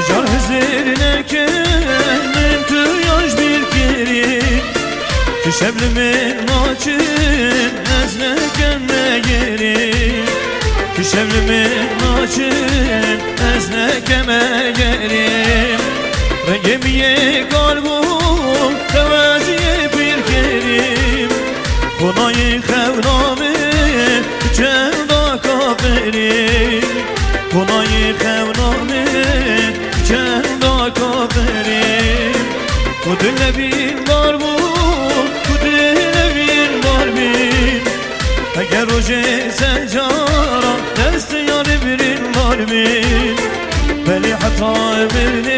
Car hızırına kendim tu yaş bir kere Şevlimin maçın eznekeme geri Şevlimin maçın eznekeme geri Rengimiye kalbim tevaziye bir kerim Konayı xevnami çenda kaferim Konayı xevnami çenda kaferim Kudülle bin var bu Eğer oje sencara dest yarı birin var min Beli hata birin